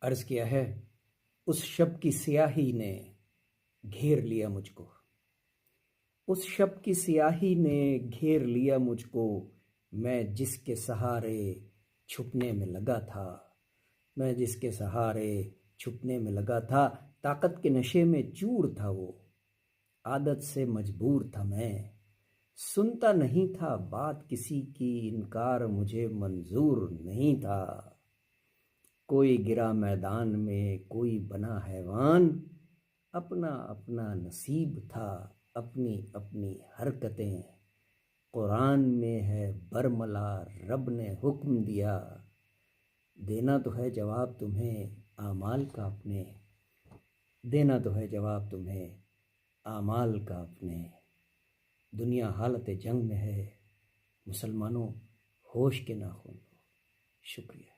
अर्ज़ किया है, उस शब की स्याही ने घेर लिया मुझको, उस शब की स्याही ने घेर लिया मुझको, मैं जिसके सहारे छुपने में लगा था, मैं जिसके सहारे छुपने में लगा था। ताकत के नशे में चूर था वो, आदत से मजबूर था मैं, सुनता नहीं था बात किसी की, इनकार मुझे मंजूर नहीं था। कोई गिरा मैदान में, कोई बना हैवान, अपना अपना नसीब था, अपनी अपनी हरकतें कुरान में है बरमला, रब ने हुक्म दिया, देना तो है जवाब तुम्हें आमाल का अपने, देना तो है जवाब तुम्हें आमाल का अपने। दुनिया हालत जंग में है, मुसलमानों होश के नाखून लो। शुक्रिया।